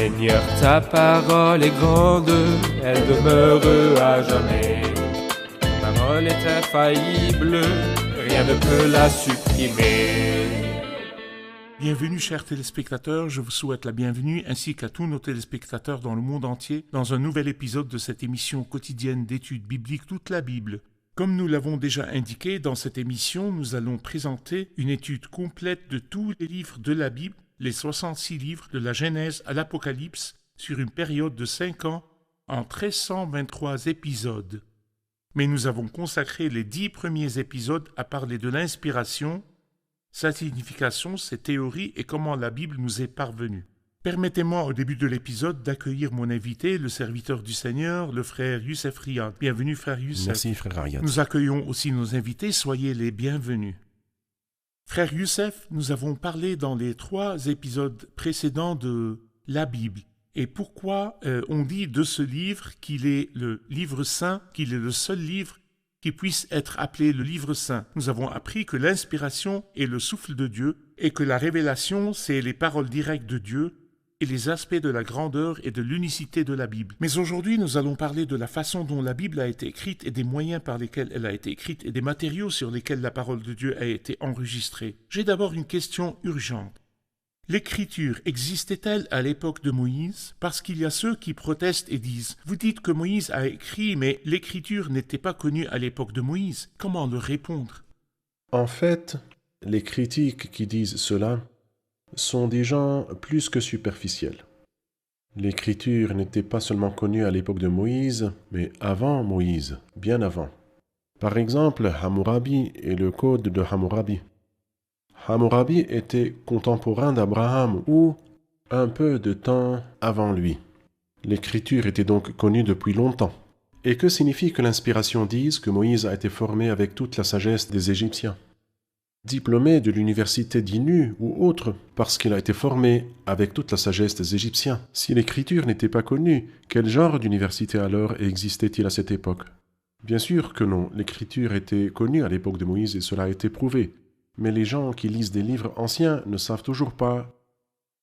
Seigneur, ta parole est grande, elle demeure à jamais. Ta parole est infaillible, rien ne peut la supprimer. Bienvenue chers téléspectateurs, je vous souhaite la bienvenue ainsi qu'à tous nos téléspectateurs dans le monde entier dans un nouvel épisode de cette émission quotidienne d'études bibliques toute la Bible. Comme nous l'avons déjà indiqué, dans cette émission, nous allons présenter une étude complète de tous les livres de la Bible, les 66 livres de la Genèse à l'Apocalypse, sur une période de 5 ans, en 1323 épisodes. Mais nous avons consacré les 10 premiers épisodes à parler de l'inspiration, sa signification, ses théories et comment la Bible nous est parvenue. Permettez-moi au début de l'épisode d'accueillir mon invité, le serviteur du Seigneur, le frère Youssef Riyad. Bienvenue frère Youssef. Merci frère Riyad. Nous accueillons aussi nos invités, soyez les bienvenus. Frère Youssef, nous avons parlé dans les 3 épisodes précédents de la Bible. Et pourquoi on dit de ce livre qu'il est le livre saint, qu'il est le seul livre qui puisse être appelé le livre saint. Nous avons appris que l'inspiration est le souffle de Dieu et que la révélation, c'est les paroles directes de Dieu et les aspects de la grandeur et de l'unicité de la Bible. Mais aujourd'hui, nous allons parler de la façon dont la Bible a été écrite et des moyens par lesquels elle a été écrite et des matériaux sur lesquels la parole de Dieu a été enregistrée. J'ai d'abord une question urgente. L'écriture existait-elle à l'époque de Moïse? Parce qu'il y a ceux qui protestent et disent « Vous dites que Moïse a écrit, mais l'écriture n'était pas connue à l'époque de Moïse. » Comment leur répondre? En fait, les critiques qui disent cela sont des gens plus que superficiels. L'écriture n'était pas seulement connue à l'époque de Moïse, mais avant Moïse, bien avant. Par exemple, Hammurabi et le Code de Hammurabi. Hammurabi était contemporain d'Abraham ou un peu de temps avant lui. L'écriture était donc connue depuis longtemps. Et que signifie que l'inspiration dise que Moïse a été formé avec toute la sagesse des Égyptiens? Diplômé de l'université d'Inu ou autre, parce qu'il a été formé avec toute la sagesse des Égyptiens. Si l'écriture n'était pas connue, quel genre d'université alors existait-il à cette époque? Bien sûr que non, l'écriture était connue à l'époque de Moïse et cela a été prouvé. Mais les gens qui lisent des livres anciens ne savent toujours pas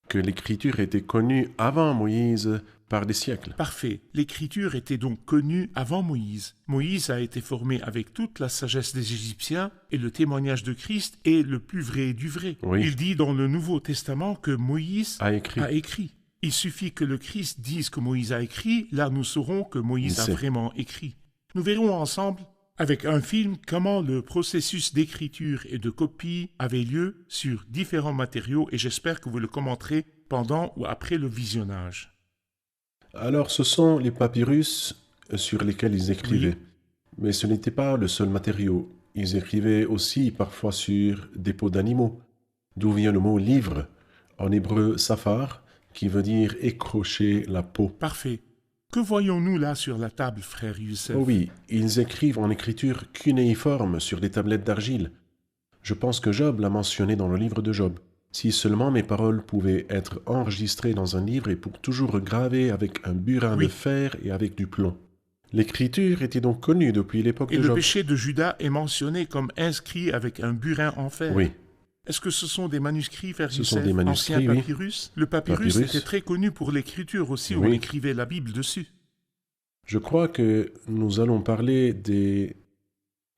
que l'écriture était connue avant Moïse par des siècles. Parfait. L'écriture était donc connue avant Moïse. Moïse a été formé avec toute la sagesse des Égyptiens et le témoignage de Christ est le plus vrai du vrai. Oui. Il dit dans le Nouveau Testament que Moïse A écrit. Il suffit que le Christ dise que Moïse a écrit, là nous saurons que Moïse a vraiment écrit. Nous verrons ensemble, avec un film, comment le processus d'écriture et de copie avait lieu sur différents matériaux et j'espère que vous le commenterez pendant ou après le visionnage. Alors ce sont les papyrus sur lesquels ils écrivaient. Oui. Mais ce n'était pas le seul matériau. Ils écrivaient aussi parfois sur des peaux d'animaux, d'où vient le mot livre, en hébreu safar, qui veut dire écrocher la peau. Parfait. Que voyons-nous là sur la table, frère Youssef? Oh oui, ils écrivent en écriture cunéiforme sur des tablettes d'argile. Je pense que Job l'a mentionné dans le livre de Job. Si seulement mes paroles pouvaient être enregistrées dans un livre et pour toujours gravées avec un burin de fer et avec du plomb. L'écriture était donc connue depuis l'époque de Et Job. le péché de Judas est mentionné comme inscrit avec un burin en fer. Oui. Est-ce que ce sont des manuscrits, frère Ce Youssef, sont des manuscrits, anciens oui. papyrus? Le papyrus était très connu pour l'écriture aussi, où on Oui. écrivait la Bible dessus. Je crois que nous allons parler des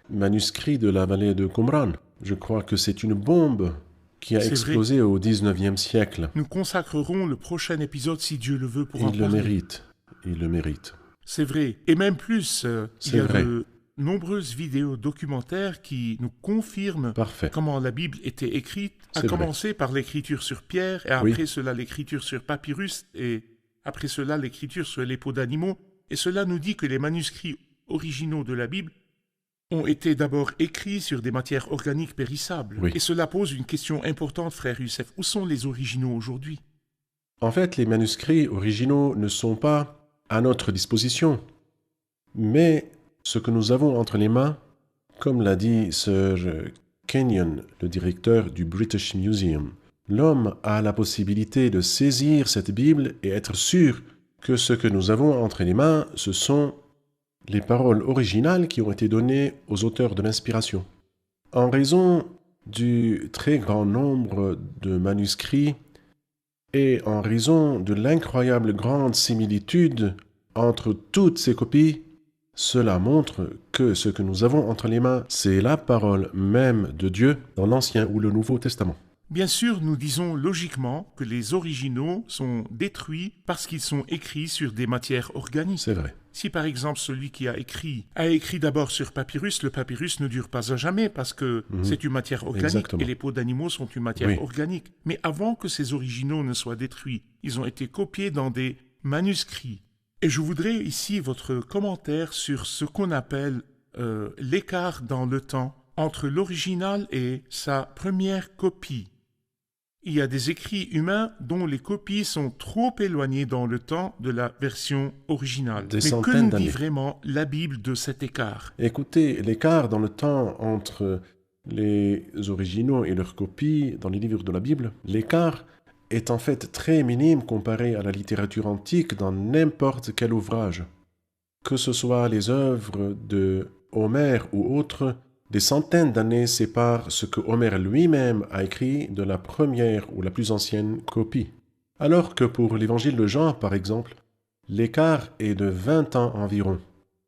manuscrits de la vallée de Qumran. Je crois que c'est une bombe qui a C'est explosé au XIXe siècle. Nous consacrerons le prochain épisode, si Dieu le veut, pour en Il le parler. mérite. Il le mérite. C'est vrai. Et même plus, il y a vrai. de nombreuses vidéos documentaires qui nous confirment Parfait. comment la Bible était écrite, à C'est vrai. commencer par l'écriture sur pierre, et Oui. après cela l'écriture sur papyrus, et après cela l'écriture sur les peaux d'animaux. Et cela nous dit que les manuscrits originaux de la Bible ont été d'abord écrits sur des matières organiques périssables. Oui. Et cela pose une question importante, frère Youssef. Où sont les originaux aujourd'hui? En fait, les manuscrits originaux ne sont pas à notre disposition. Mais ce que nous avons entre les mains, comme l'a dit Sir Kenyon, le directeur du British Museum, l'homme a la possibilité de saisir cette Bible et être sûr que ce que nous avons entre les mains, ce sont les paroles originales qui ont été données aux auteurs de l'inspiration. En raison du très grand nombre de manuscrits Et en raison de l'incroyable grande similitude entre toutes ces copies, cela montre que ce que nous avons entre les mains, c'est la parole même de Dieu dans l'Ancien ou le Nouveau Testament. Bien sûr, nous disons logiquement que les originaux sont détruits parce qu'ils sont écrits sur des matières organiques. C'est vrai. Si par exemple celui qui a écrit d'abord sur papyrus, le papyrus ne dure pas à jamais parce que c'est une matière organique. Exactement. Et les peaux d'animaux sont une matière Oui. organique. Mais avant que ces originaux ne soient détruits, ils ont été copiés dans des manuscrits. Et je voudrais ici votre commentaire sur ce qu'on appelle l'écart dans le temps entre l'original et sa première copie. Il y a des écrits humains dont les copies sont trop éloignées dans le temps de la version originale. Des Mais que centaines nous d'années. dit vraiment la Bible de cet écart? Écoutez, l'écart dans le temps entre les originaux et leurs copies dans les livres de la Bible, l'écart est en fait très minime comparé à la littérature antique dans n'importe quel ouvrage. Que ce soit les œuvres de Homère ou autres, des centaines d'années séparent ce que Homère lui-même a écrit de la première ou la plus ancienne copie. Alors que pour l'évangile de Jean, par exemple, l'écart est de 20 ans environ.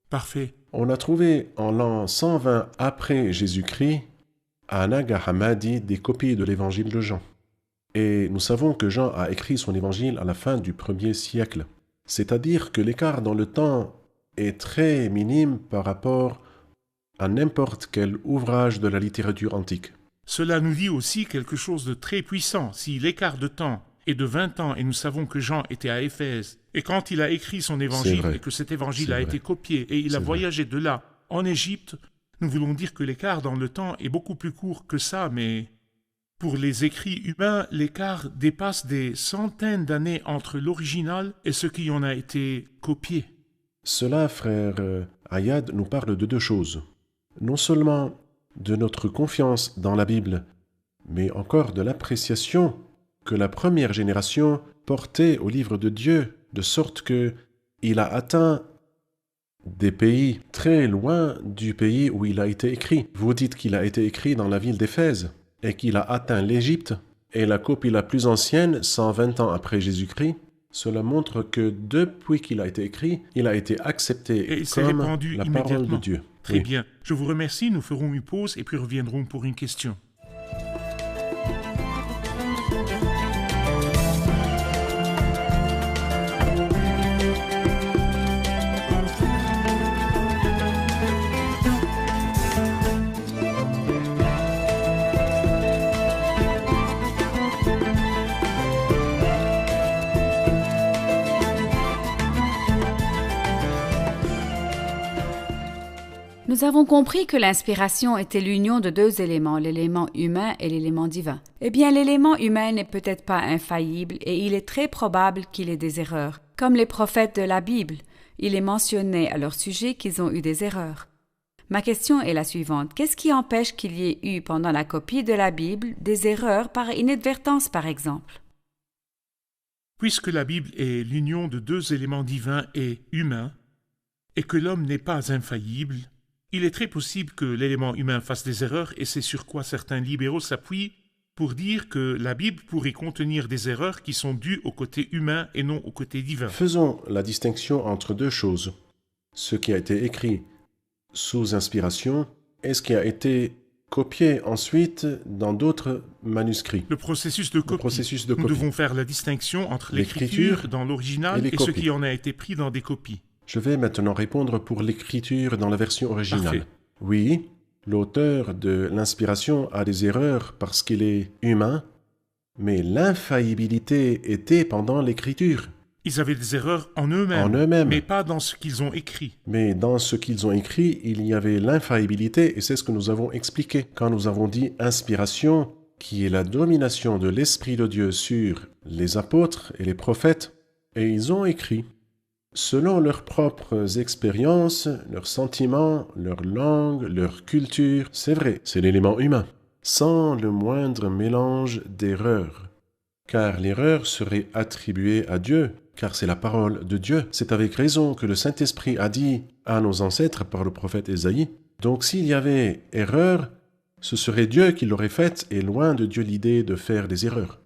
Parfait. On a trouvé en l'an 120 après Jésus-Christ à Nag Hammadi des copies de l'évangile de Jean. Et nous savons que Jean a écrit son évangile à la fin du 1er siècle. C'est-à-dire que l'écart dans le temps est très minime par rapport à n'importe quel ouvrage de la littérature antique. Cela nous dit aussi quelque chose de très puissant. Si l'écart de temps est de 20 ans et nous savons que Jean était à Éphèse, et quand il a écrit son évangile vrai. et que cet évangile C'est a vrai. été copié et il a C'est voyagé de là en Égypte, nous voulons dire que l'écart dans le temps est beaucoup plus court que ça, mais pour les écrits humains, l'écart dépasse des centaines d'années entre l'original et ce qui en a été copié. Cela, frère Ayad, nous parle de deux choses. Non seulement de notre confiance dans la Bible, mais encore de l'appréciation que la première génération portait au livre de Dieu, de sorte que il a atteint des pays très loin du pays où il a été écrit. Vous dites qu'il a été écrit dans la ville d'Éphèse et qu'il a atteint l'Égypte, et la copie la plus ancienne, 120 ans après Jésus-Christ, cela montre que depuis qu'il a été écrit, il a été accepté Et il s'est comme répandu la parole de immédiatement. Dieu. Très Oui. bien. Je vous remercie. Nous ferons une pause et puis reviendrons pour une question. Nous avons compris que l'inspiration était l'union de deux éléments, l'élément humain et l'élément divin. Eh bien, l'élément humain n'est peut-être pas infaillible et il est très probable qu'il ait des erreurs. Comme les prophètes de la Bible, il est mentionné à leur sujet qu'ils ont eu des erreurs. Ma question est la suivante. Qu'est-ce qui empêche qu'il y ait eu pendant la copie de la Bible des erreurs par inadvertance, par exemple? Puisque la Bible est l'union de deux éléments divins et humains, et que l'homme n'est pas infaillible, il est très possible que l'élément humain fasse des erreurs, et c'est sur quoi certains libéraux s'appuient pour dire que la Bible pourrait contenir des erreurs qui sont dues au côté humain et non au côté divin. Faisons la distinction entre deux choses. Ce qui a été écrit sous inspiration et ce qui a été copié ensuite dans d'autres manuscrits. Le processus de copie. Nous copie. devons faire la distinction entre L'écriture l'écriture dans l'original et les et ce copies. qui en a été pris dans des copies. Je vais maintenant répondre pour l'écriture dans la version originale. Parfait. Oui, l'auteur de l'inspiration a des erreurs parce qu'il est humain, mais l'infaillibilité était pendant l'écriture. Ils avaient des erreurs en eux-mêmes, En eux-mêmes. mais pas dans ce qu'ils ont écrit. Mais dans ce qu'ils ont écrit, il y avait l'infaillibilité, et c'est ce que nous avons expliqué quand nous avons dit inspiration, qui est la domination de l'Esprit de Dieu sur les apôtres et les prophètes, et ils ont écrit selon leurs propres expériences, leurs sentiments, leur langue, leur culture. C'est vrai, c'est l'élément humain, sans le moindre mélange d'erreurs. Car l'erreur serait attribuée à Dieu, car c'est la parole de Dieu. C'est avec raison que le Saint-Esprit a dit à nos ancêtres par le prophète Ésaïe. Donc s'il y avait erreur, ce serait Dieu qui l'aurait faite, et loin de Dieu l'idée de faire des erreurs.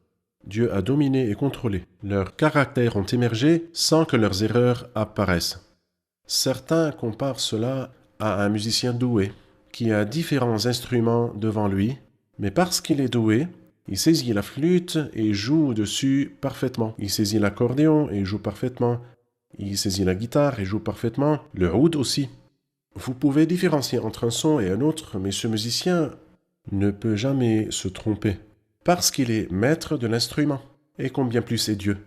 Dieu a dominé et contrôlé. Leurs caractères ont émergé sans que leurs erreurs apparaissent. Certains comparent cela à un musicien doué qui a différents instruments devant lui, mais parce qu'il est doué, il saisit la flûte et joue dessus parfaitement. Il saisit l'accordéon et joue parfaitement. Il saisit la guitare et joue parfaitement. Le oud aussi. Vous pouvez différencier entre un son et un autre, mais ce musicien ne peut jamais se tromper, parce qu'il est maître de l'instrument. Et combien plus est Dieu.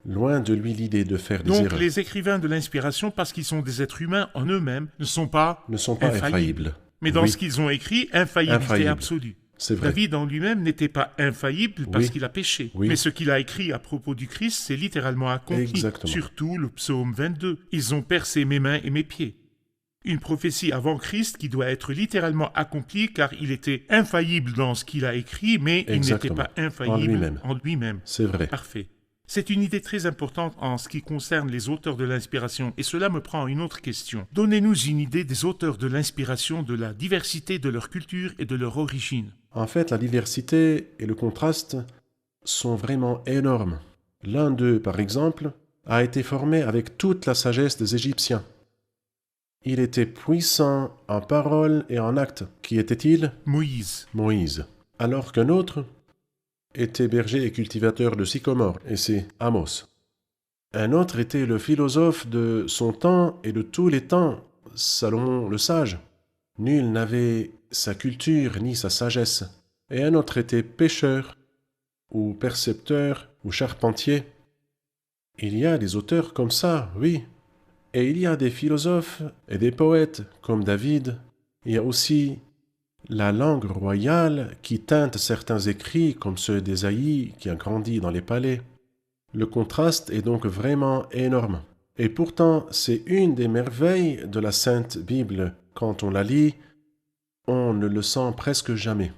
Loin de lui l'idée de faire des erreurs. Donc les écrivains de l'inspiration, parce qu'ils sont des êtres humains en eux-mêmes, ne sont pas infaillibles. Mais dans Oui. ce qu'ils ont écrit, infaillibilité Infaillible. absolue. C'est vrai. David en lui-même n'était pas infaillible parce Oui. qu'il a péché. Oui. Mais ce qu'il a écrit à propos du Christ, c'est littéralement accompli. Exactement. Surtout le psaume 22. Ils ont percé mes mains et mes pieds. Une prophétie avant Christ qui doit être littéralement accomplie car il était infaillible dans ce qu'il a écrit, mais il n'était Exactement. pas infaillible En lui-même. C'est vrai. Parfait. C'est une idée très importante en ce qui concerne les auteurs de l'inspiration, et cela me prend à une autre question. Donnez-nous une idée des auteurs de l'inspiration, de la diversité de leur culture et de leur origine. En fait, la diversité et le contraste sont vraiment énormes. L'un d'eux, par exemple, a été formé avec toute la sagesse des Égyptiens. Il était puissant en parole et en acte. Qui était-il? Moïse. Moïse. Alors qu'un autre était berger et cultivateur de sycomore, et c'est Amos. Un autre était le philosophe de son temps et de tous les temps, Salomon le sage. Nul n'avait sa culture ni sa sagesse. Et un autre était pêcheur, ou percepteur, ou charpentier. Il y a des auteurs comme ça, oui. Et il y a des philosophes et des poètes comme David. Il y a aussi la langue royale qui teinte certains écrits comme ceux d'Ésaïe qui a grandi dans les palais. Le contraste est donc vraiment énorme. Et pourtant, c'est une des merveilles de la Sainte Bible. Quand on la lit, on ne le sent presque jamais.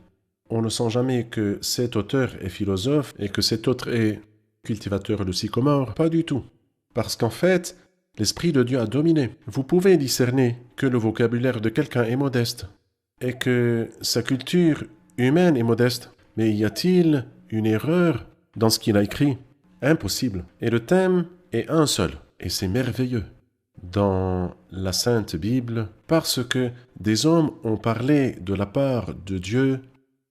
On ne sent jamais que cet auteur est philosophe et que cet autre est cultivateur de sycomore. Pas du tout. Parce qu'en fait, l'Esprit de Dieu a dominé. Vous pouvez discerner que le vocabulaire de quelqu'un est modeste et que sa culture humaine est modeste. Mais y a-t-il une erreur dans ce qu'il a écrit? Impossible. Et le thème est un seul. Et c'est merveilleux dans la Sainte Bible parce que des hommes ont parlé de la part de Dieu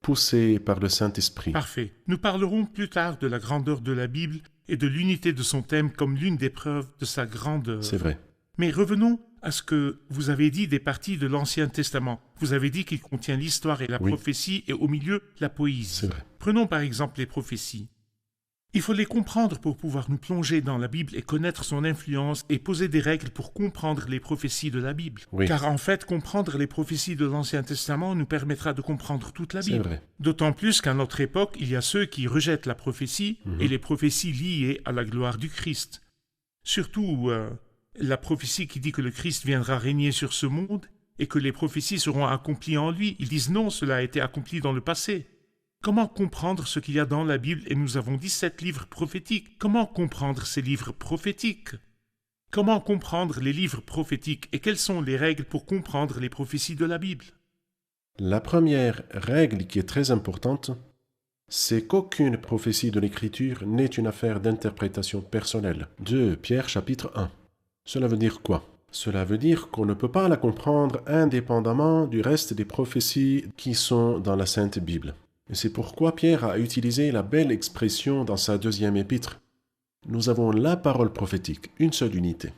poussés par le Saint-Esprit. Parfait. Nous parlerons plus tard de la grandeur de la Bible et de l'unité de son thème comme l'une des preuves de sa grandeur. C'est vrai. Mais revenons à ce que vous avez dit des parties de l'Ancien Testament. Vous avez dit qu'il contient l'histoire et la prophétie et au milieu la poésie. C'est vrai. Prenons par exemple les prophéties. Il faut les comprendre pour pouvoir nous plonger dans la Bible et connaître son influence et poser des règles pour comprendre les prophéties de la Bible. Oui. Car en fait, comprendre les prophéties de l'Ancien Testament nous permettra de comprendre toute la C'est Bible. vrai. D'autant plus qu'à notre époque, il y a ceux qui rejettent la prophétie et les prophéties liées à la gloire du Christ. Surtout la prophétie qui dit que le Christ viendra régner sur ce monde et que les prophéties seront accomplies en lui. Ils disent non, cela a été accompli dans le passé. Comment comprendre ce qu'il y a dans la Bible? Et nous avons 17 livres prophétiques. Comment comprendre ces livres prophétiques? Comment comprendre les livres prophétiques et quelles sont les règles pour comprendre les prophéties de la Bible? La première règle qui est très importante, c'est qu'aucune prophétie de l'Écriture n'est une affaire d'interprétation personnelle. 2 Pierre chapitre 1. Cela veut dire quoi? Cela veut dire qu'on ne peut pas la comprendre indépendamment du reste des prophéties qui sont dans la Sainte Bible. Et c'est pourquoi Pierre a utilisé la belle expression dans sa 2e épître. Nous avons la parole prophétique, une seule unité.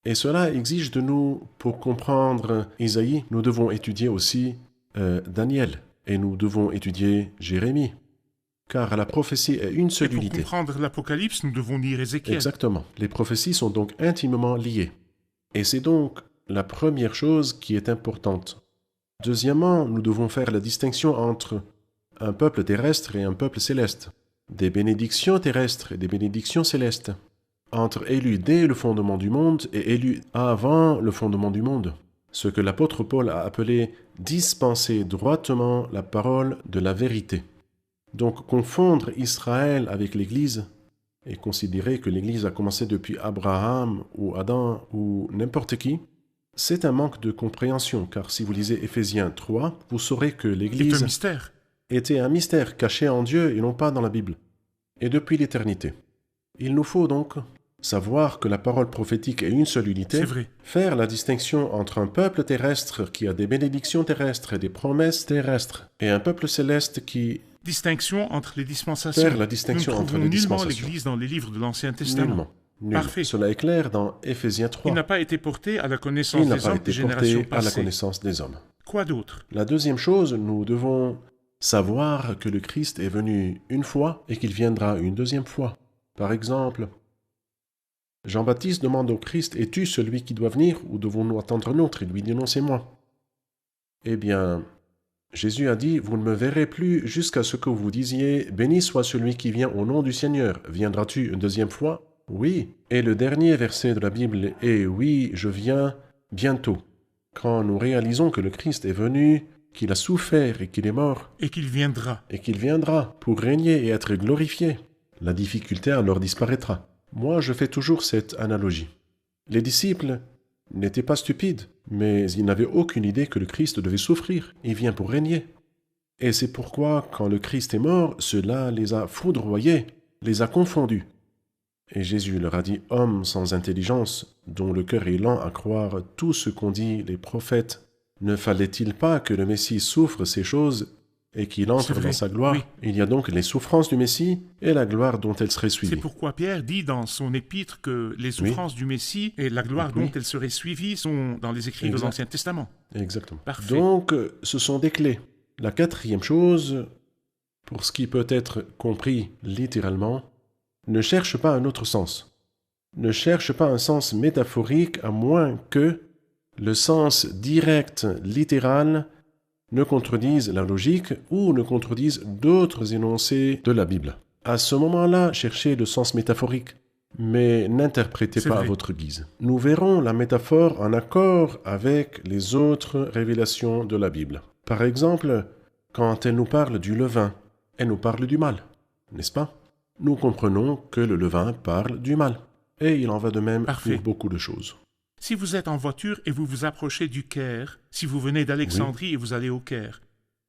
Et cela exige de nous, pour comprendre Isaïe, nous devons étudier aussi Daniel, et nous devons étudier Jérémie. Car la prophétie est une seule Et pour unité. comprendre l'Apocalypse, nous devons lire Ézéchiel. Exactement. Les prophéties sont donc intimement liées. Et c'est donc la première chose qui est importante. Deuxièmement, nous devons faire la distinction entre un peuple terrestre et un peuple céleste, des bénédictions terrestres et des bénédictions célestes, entre élus dès le fondement du monde et élus avant le fondement du monde, ce que l'apôtre Paul a appelé « dispenser droitement la parole de la vérité ». Donc confondre Israël avec l'Église et considérer que l'Église a commencé depuis Abraham ou Adam ou n'importe qui, c'est un manque de compréhension, car si vous lisez Éphésiens 3, vous saurez que C'est l'Église un mystère. était un mystère caché en Dieu et non pas dans la Bible. et depuis l'éternité. Il nous faut donc savoir que la parole prophétique est une seule unité, C'est vrai. faire la distinction entre un peuple terrestre qui a des bénédictions terrestres et des promesses terrestres, et un peuple céleste qui Distinction entre les dispensations. faire la distinction Nous ne entre trouvons les nullement dispensations. l'Église dans les livres de l'Ancien Testament. Nullement. Nullement. Parfait. Cela est clair dans Éphésiens Il 3. n'a pas été porté à la Il connaissance n'a des pas hommes été des générations porté à la passées. connaissance des hommes. Quoi d'autre? La deuxième chose, nous devons savoir que le Christ est venu une fois et qu'il viendra une deuxième fois. Par exemple, Jean-Baptiste demande au Christ, « Es-tu celui qui doit venir ou devons-nous attendre un autre ?» Il lui dit, « Non, c'est moi. » Eh bien, Jésus a dit, « Vous ne me verrez plus jusqu'à ce que vous disiez, « Béni soit celui qui vient au nom du Seigneur. Viendras-tu une deuxième fois ?» Oui. Et le dernier verset de la Bible est, « Oui, je viens bientôt. » Quand nous réalisons que le Christ est venu, qu'il a souffert et qu'il est mort, Et qu'il viendra. et qu'il viendra pour régner et être glorifié, la difficulté alors disparaîtra. Moi, je fais toujours cette analogie. Les disciples n'étaient pas stupides, mais ils n'avaient aucune idée que le Christ devait souffrir. Il vient pour régner. Et c'est pourquoi, quand le Christ est mort, cela les a foudroyés, les a confondus. Et Jésus leur a dit, « Hommes sans intelligence, dont le cœur est lent à croire tout ce qu'ont dit les prophètes, ne fallait-il pas que le Messie souffre ces choses et qu'il C'est entre vrai, dans sa gloire oui. Il y a donc les souffrances du Messie et la gloire dont elle serait C'est suivie. pourquoi Pierre dit dans son épître que les souffrances du Messie et la gloire Oui. dont elles seraient suivies sont dans les écrits de Exact. l'Ancien Testament. Exactement. Parfait. Donc, ce sont des clés. La quatrième chose, pour ce qui peut être compris littéralement, ne cherche pas un autre sens. Ne cherche pas un sens métaphorique à moins que le sens direct, littéral, ne contredise la logique ou ne contredise d'autres énoncés de la Bible. À ce moment-là, cherchez le sens métaphorique, mais n'interprétez C'est pas à vrai. votre guise. Nous verrons la métaphore en accord avec les autres révélations de la Bible. Par exemple, quand elle nous parle du levain, elle nous parle du mal, n'est-ce pas? Nous comprenons que le levain parle du mal. Et il en va de même Parfait. pour beaucoup de choses. Si vous êtes en voiture et vous vous approchez du Caire, si vous venez d'Alexandrie et vous allez au Caire,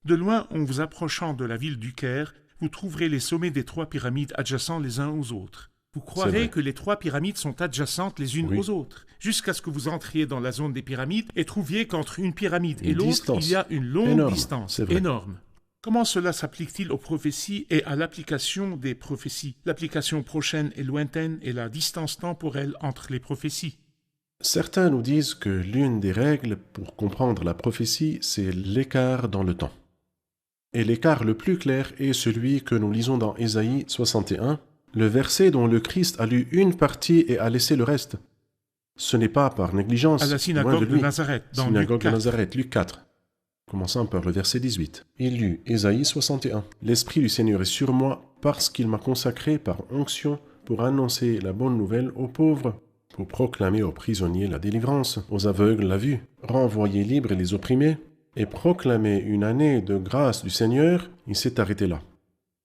de loin, en vous approchant de la ville du Caire, vous trouverez les sommets des 3 pyramides adjacents les uns aux autres. Vous croirez vrai. que les 3 pyramides sont adjacentes les unes Oui. aux autres, jusqu'à ce que vous entriez dans la zone des pyramides et trouviez qu'entre une pyramide et Une l'autre, distance il y a une longue énorme, distance c'est vrai. énorme. Comment cela s'applique-t-il aux prophéties et à l'application des prophéties? L'application prochaine et lointaine et la distance temporelle entre les prophéties. Certains nous disent que l'une des règles pour comprendre la prophétie, c'est l'écart dans le temps. Et l'écart le plus clair est celui que nous lisons dans Ésaïe 61, le verset dont le Christ a lu une partie et a laissé le reste. Ce n'est pas par négligence, À la loin synagogue de lui. Nazareth, dans Synagogue Luc de 4. Nazareth, Luc 4. Commençons par le verset 18. Il lut Ésaïe 61. « L'Esprit du Seigneur est sur moi, parce qu'il m'a consacré par onction pour annoncer la bonne nouvelle aux pauvres, pour proclamer aux prisonniers la délivrance, aux aveugles la vue, renvoyer libres les opprimés, et proclamer une année de grâce du Seigneur. » Il s'est arrêté là.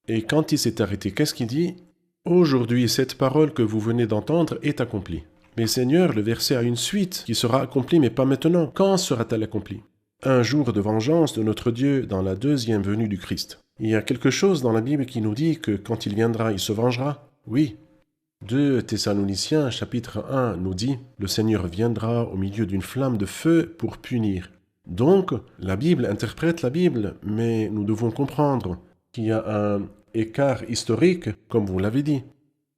Et quand il s'est arrêté, qu'est-ce qu'il dit? « Aujourd'hui, cette parole que vous venez d'entendre est accomplie. » Mais Seigneur, le verset a une suite qui sera accomplie, mais pas maintenant. Quand sera-t-elle accomplie? Un jour de vengeance de notre Dieu dans la deuxième venue du Christ. Il y a quelque chose dans la Bible qui nous dit que quand il viendra, il se vengera. Oui. 2 Thessaloniciens chapitre 1 nous dit « Le Seigneur viendra au milieu d'une flamme de feu pour punir ». Donc, la Bible interprète la Bible, mais nous devons comprendre qu'il y a un écart historique, comme vous l'avez dit.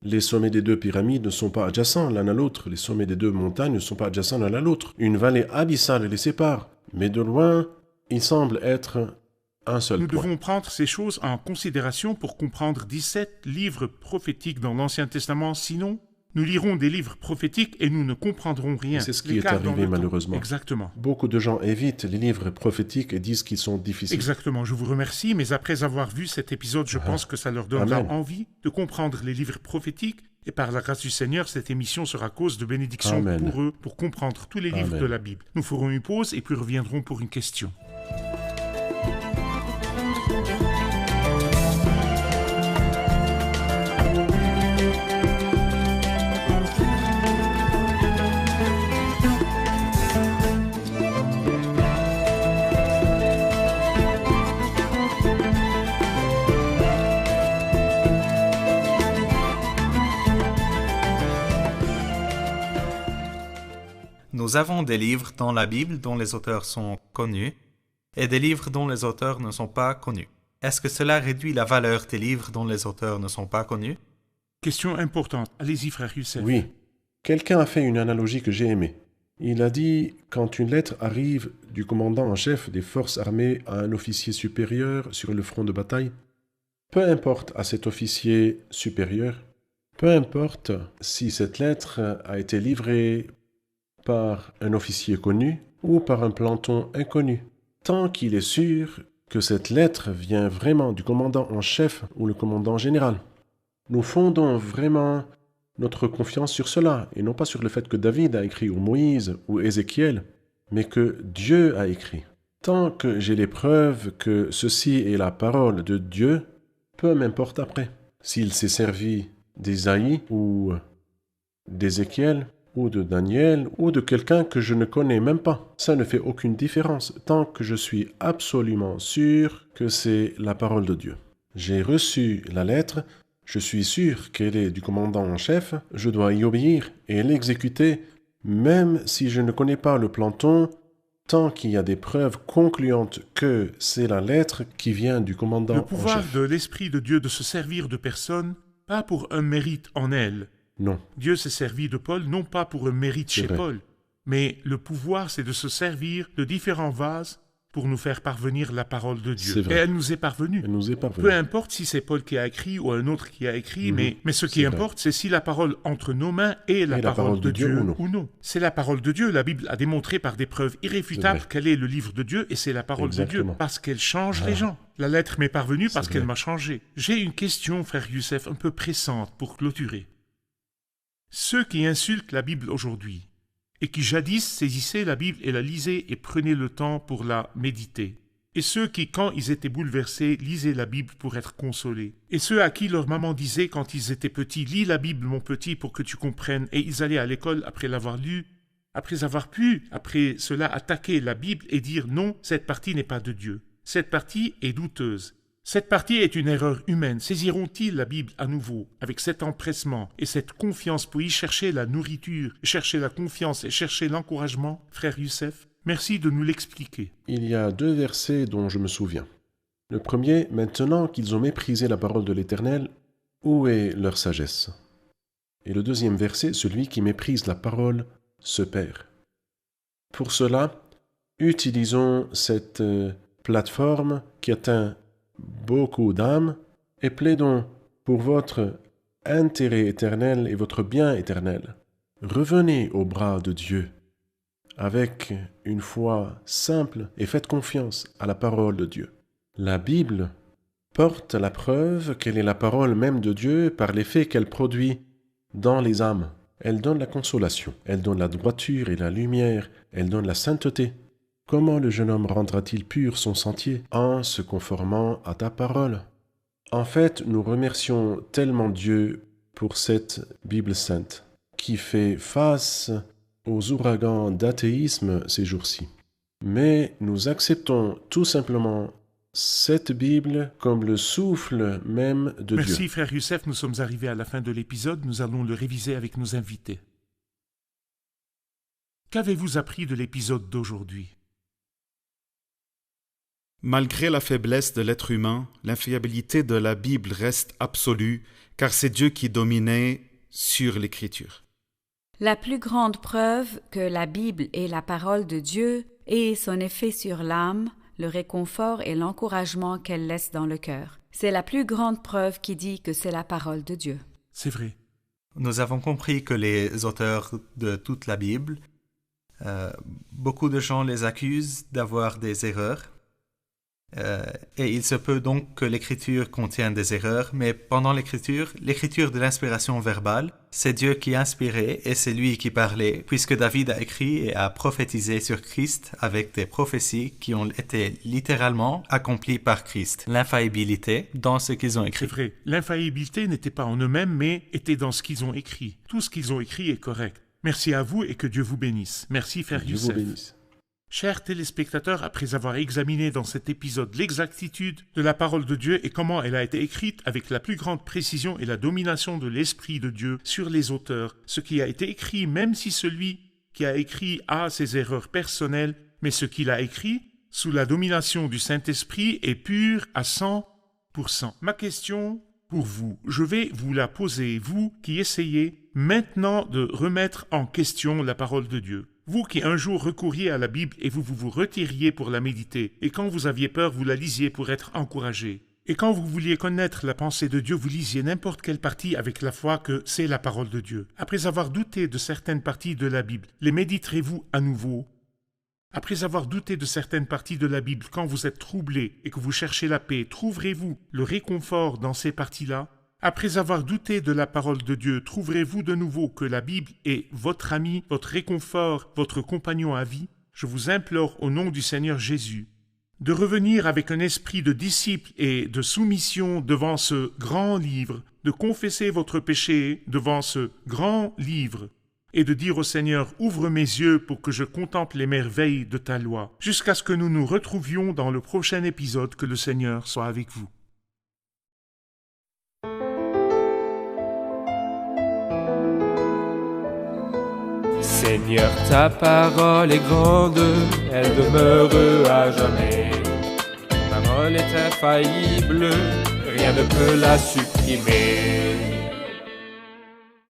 Les sommets des 2 pyramides ne sont pas adjacents l'un à l'autre, les sommets des 2 montagnes ne sont pas adjacents l'un à l'autre. Une vallée abyssale les sépare, mais de loin, il semble être un seul Nous point. devons prendre ces choses en considération pour comprendre 17 livres prophétiques dans l'Ancien Testament, sinon nous lirons des livres prophétiques et nous ne comprendrons rien. C'est ce qui est L'écart dans arrivé le temps. malheureusement. Exactement. Beaucoup de gens évitent les livres prophétiques et disent qu'ils sont difficiles. Exactement, je vous remercie, mais après avoir vu cet épisode, je pense que ça leur donnera Amen. envie de comprendre les livres prophétiques, et par la grâce du Seigneur, cette émission sera cause de bénédiction Amen. pour eux, pour comprendre tous les livres Amen. de la Bible. Nous ferons une pause et puis reviendrons pour une question. Nous avons des livres dans la Bible dont les auteurs sont connus et des livres dont les auteurs ne sont pas connus. Est-ce que cela réduit la valeur des livres dont les auteurs ne sont pas connus? Question importante. Allez-y, frère Youssef. Oui. Quelqu'un a fait une analogie que j'ai aimée. Il a dit, quand une lettre arrive du commandant en chef des forces armées à un officier supérieur sur le front de bataille, peu importe à cet officier supérieur, peu importe si cette lettre a été livrée par un officier connu ou par un planton inconnu, tant qu'il est sûr que cette lettre vient vraiment du commandant en chef ou le commandant général. Nous fondons vraiment notre confiance sur cela, et non pas sur le fait que David a écrit ou Moïse ou Ézéchiel, mais que Dieu a écrit. Tant que j'ai les preuves que ceci est la parole de Dieu, peu m'importe après. S'il s'est servi d'Ésaïe ou d'Ézéchiel ou de Daniel ou de quelqu'un que je ne connais même pas, ça ne fait aucune différence tant que je suis absolument sûr que c'est la parole de Dieu. J'ai reçu la lettre, je suis sûr qu'elle est du commandant en chef, je dois y obéir et l'exécuter, même si je ne connais pas le planton, tant qu'il y a des preuves concluantes que c'est la lettre qui vient du commandant en chef. Le pouvoir de l'Esprit de Dieu de se servir de personnes, pas pour un mérite en elle. Non. Dieu s'est servi de Paul, non pas pour un mérite C'est chez vrai. Paul, mais le pouvoir, c'est de se servir de différents vases pour nous faire parvenir la parole de Dieu. C'est vrai. Et elle nous est parvenue. Elle nous est parvenue. Peu importe si c'est Paul qui a écrit ou un autre qui a écrit, mais ce qui C'est vrai. importe, c'est si la parole entre nos mains est la parole de Dieu ou non. C'est la parole de Dieu. La Bible a démontré par des preuves irréfutables C'est vrai. qu'elle est le livre de Dieu et c'est la parole de Dieu Exactement. parce qu'elle change les gens. La lettre m'est parvenue parce C'est qu'elle vrai. m'a changé. J'ai une question, frère Youssef, un peu pressante pour clôturer. Ceux qui insultent la Bible aujourd'hui et qui jadis saisissaient la Bible et la lisaient et prenaient le temps pour la méditer, et ceux qui, quand ils étaient bouleversés, lisaient la Bible pour être consolés, et ceux à qui leur maman disait quand ils étaient petits « Lis la Bible, mon petit, pour que tu comprennes », et ils allaient à l'école après l'avoir lu, après avoir pu, après cela, attaquer la Bible et dire « Non, cette partie n'est pas de Dieu. Cette partie est douteuse. Cette partie est une erreur humaine. » Saisiront-ils la Bible à nouveau, avec cet empressement et cette confiance pour y chercher la nourriture, chercher la confiance et chercher l'encouragement, frère Youssef? Merci de nous l'expliquer. Il y a 2 versets dont je me souviens. Le premier, maintenant qu'ils ont méprisé la parole de l'Éternel, où est leur sagesse? Et le deuxième verset, celui qui méprise la parole se perd. Pour cela, utilisons cette plateforme qui atteint beaucoup d'âmes et plaidons pour votre intérêt éternel et votre bien éternel. Revenez aux bras de Dieu avec une foi simple et faites confiance à la parole de Dieu. La Bible porte la preuve qu'elle est la parole même de Dieu par l'effet qu'elle produit dans les âmes. Elle donne la consolation, elle donne la droiture et la lumière, elle donne la sainteté. Comment le jeune homme rendra-t-il pur son sentier? En se conformant à ta parole. En fait, nous remercions tellement Dieu pour cette Bible sainte qui fait face aux ouragans d'athéisme ces jours-ci. Mais nous acceptons tout simplement cette Bible comme le souffle même de Dieu. Merci, frère Youssef. Nous sommes arrivés à la fin de l'épisode. Nous allons le réviser avec nos invités. Qu'avez-vous appris de l'épisode d'aujourd'hui? Malgré la faiblesse de l'être humain, l'infaillibilité de la Bible reste absolue, car c'est Dieu qui dominait sur l'Écriture. La plus grande preuve que la Bible est la parole de Dieu est son effet sur l'âme, le réconfort et l'encouragement qu'elle laisse dans le cœur. C'est la plus grande preuve qui dit que c'est la parole de Dieu. C'est vrai. Nous avons compris que les auteurs de toute la Bible, beaucoup de gens les accusent d'avoir des erreurs. Et il se peut donc que l'écriture contienne des erreurs, mais pendant l'écriture de l'inspiration verbale, c'est Dieu qui inspirait et c'est lui qui parlait, puisque David a écrit et a prophétisé sur Christ avec des prophéties qui ont été littéralement accomplies par Christ. L'infaillibilité dans ce qu'ils ont écrit. C'est vrai. L'infaillibilité n'était pas en eux-mêmes, mais était dans ce qu'ils ont écrit. Tout ce qu'ils ont écrit est correct. Merci à vous et que Dieu vous bénisse. Merci, frère Dieu vous Youssef. bénisse. Chers téléspectateurs, après avoir examiné dans cet épisode l'exactitude de la parole de Dieu et comment elle a été écrite avec la plus grande précision et la domination de l'Esprit de Dieu sur les auteurs, ce qui a été écrit, même si celui qui a écrit a ses erreurs personnelles, mais ce qu'il a écrit, sous la domination du Saint-Esprit, est pur à 100%. Ma question pour vous, je vais vous la poser, vous qui essayez maintenant de remettre en question la parole de Dieu. Vous qui un jour recouriez à la Bible et vous retiriez pour la méditer, et quand vous aviez peur, vous la lisiez pour être encouragé. Et quand vous vouliez connaître la pensée de Dieu, vous lisiez n'importe quelle partie avec la foi que c'est la parole de Dieu. Après avoir douté de certaines parties de la Bible, les méditerez-vous à nouveau? Après avoir douté de certaines parties de la Bible, quand vous êtes troublé et que vous cherchez la paix, trouverez-vous le réconfort dans ces parties-là? Après avoir douté de la parole de Dieu, trouverez-vous de nouveau que la Bible est votre ami, votre réconfort, votre compagnon à vie? Je vous implore au nom du Seigneur Jésus de revenir avec un esprit de disciple et de soumission devant ce grand livre, de confesser votre péché devant ce grand livre, et de dire au Seigneur, ouvre mes yeux pour que je contemple les merveilles de ta loi, jusqu'à ce que nous nous retrouvions dans le prochain épisode, que le Seigneur soit avec vous. Seigneur, ta parole est grande, elle demeure à jamais. Ta parole est infaillible, rien ne peut la supprimer.